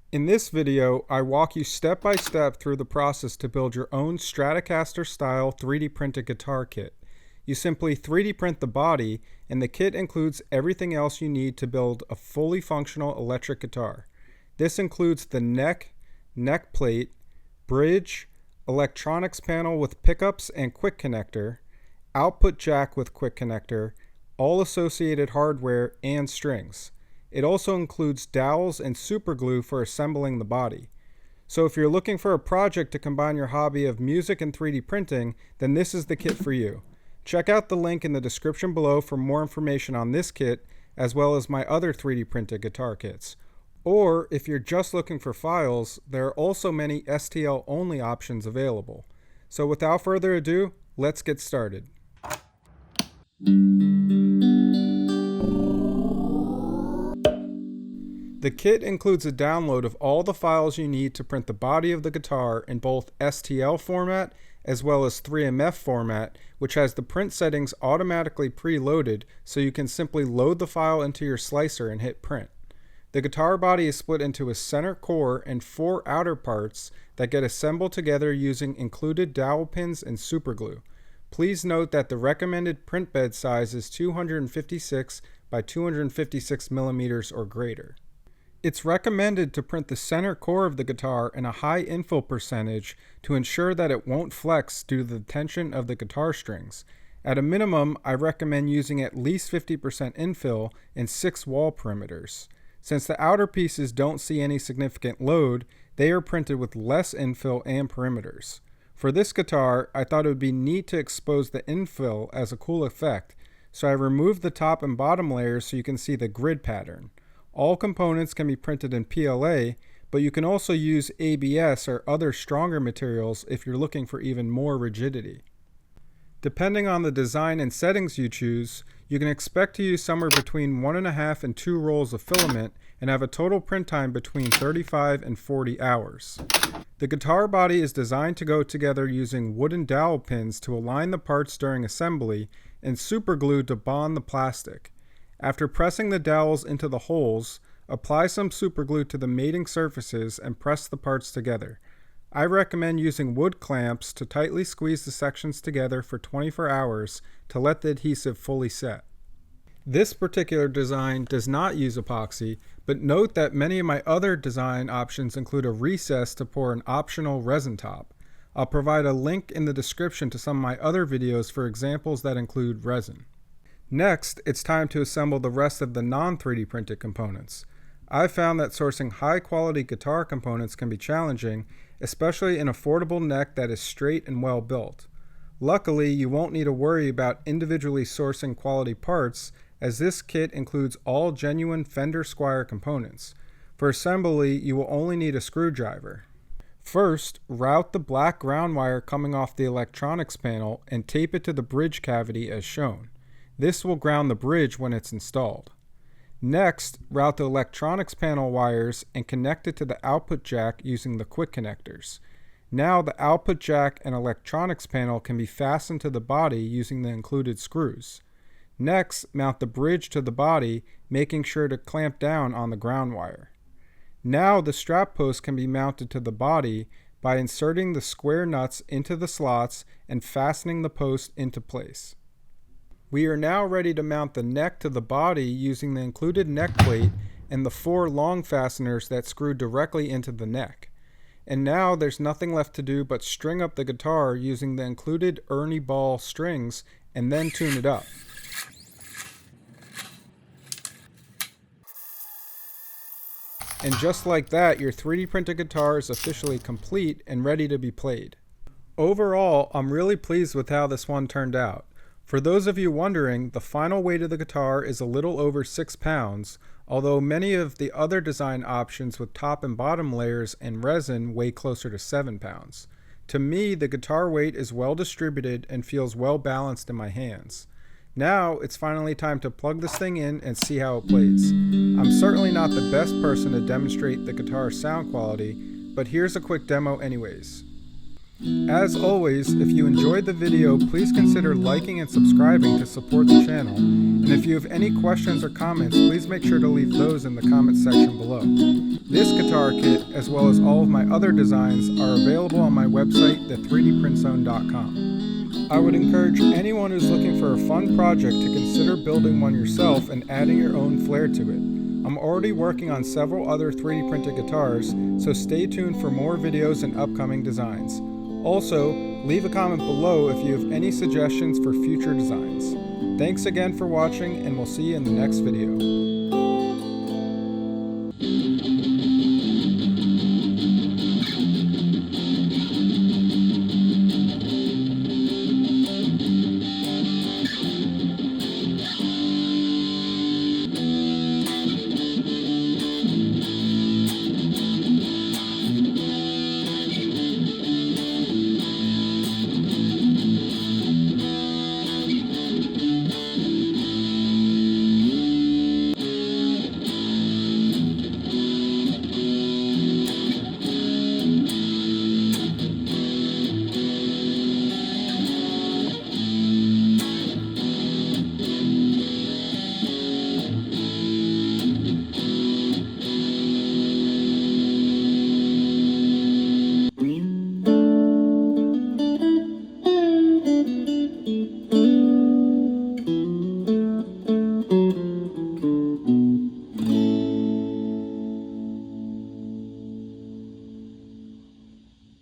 In this video, I walk you step by step through the process to build your own Stratocaster style 3D printed guitar kit. You simply 3D print the body, and the kit includes everything else you need to build a fully functional electric guitar. This includes the neck plate, bridge, electronics panel with pickups and quick connector, output jack with quick connector, all associated hardware, and strings. It also includes dowels and super glue for assembling the body. So if you're looking for a project to combine your hobby of music and 3D printing, then this is the kit for you. Check out the link in the description below for more information on this kit, as well as my other 3D printed guitar kits. Or if you're just looking for files, there are also many STL only options available. So without further ado, let's get started. The kit includes a download of all the files you need to print the body of the guitar in both STL format as well as 3MF format, which has the print settings automatically preloaded, so you can simply load the file into your slicer and hit print. The guitar body is split into a center core and 4 outer parts that get assembled together using included dowel pins and superglue. Please note that the recommended print bed size is 256 by 256 millimeters or greater. It's recommended to print the center core of the guitar in a high infill percentage to ensure that it won't flex due to the tension of the guitar strings. At a minimum, I recommend using at least 50% infill and 6 wall perimeters. Since the outer pieces don't see any significant load, they are printed with less infill and perimeters. For this guitar, I thought it would be neat to expose the infill as a cool effect, so I removed the top and bottom layers so you can see the grid pattern. All components can be printed in PLA, but you can also use ABS or other stronger materials if you're looking for even more rigidity. Depending on the design and settings you choose, you can expect to use somewhere between 1.5 and 2 rolls of filament and have a total print time between 35 and 40 hours. The guitar body is designed to go together using wooden dowel pins to align the parts during assembly and super glue to bond the plastic. After pressing the dowels into the holes, apply some super glue to the mating surfaces and press the parts together. I recommend using wood clamps to tightly squeeze the sections together for 24 hours to let the adhesive fully set. This particular design does not use epoxy, but note that many of my other design options include a recess to pour an optional resin top. I'll provide a link in the description to some of my other videos for examples that include resin. Next, it's time to assemble the rest of the non-3D printed components. I've found that sourcing high-quality guitar components can be challenging, especially an affordable neck that is straight and well built. Luckily, you won't need to worry about individually sourcing quality parts, as this kit includes all genuine Fender Squier components. For assembly, you will only need a screwdriver. First, route the black ground wire coming off the electronics panel and tape it to the bridge cavity as shown. This will ground the bridge when it's installed. Next, route the electronics panel wires and connect it to the output jack using the quick connectors. Now the output jack and electronics panel can be fastened to the body using the included screws. Next, mount the bridge to the body, making sure to clamp down on the ground wire. Now the strap post can be mounted to the body by inserting the square nuts into the slots and fastening the post into place. We are now ready to mount the neck to the body using the included neck plate and the 4 long fasteners that screw directly into the neck. And now there's nothing left to do but string up the guitar using the included Ernie Ball strings and then tune it up. And just like that, your 3D printed guitar is officially complete and ready to be played. Overall, I'm really pleased with how this one turned out. For those of you wondering, the final weight of the guitar is a little over 6 pounds, although many of the other design options with top and bottom layers and resin weigh closer to 7 pounds. To me, the guitar weight is well distributed and feels well balanced in my hands. Now, it's finally time to plug this thing in and see how it plays. I'm certainly not the best person to demonstrate the guitar's sound quality, but here's a quick demo anyways. As always, if you enjoyed the video, please consider liking and subscribing to support the channel. And if you have any questions or comments, please make sure to leave those in the comments section below. This guitar kit, as well as all of my other designs, are available on my website, the3dprintzone.com. I would encourage anyone who's looking for a fun project to consider building one yourself and adding your own flair to it. I'm already working on several other 3D printed guitars, so stay tuned for more videos and upcoming designs. Also, leave a comment below if you have any suggestions for future designs. Thanks again for watching, and we'll see you in the next video.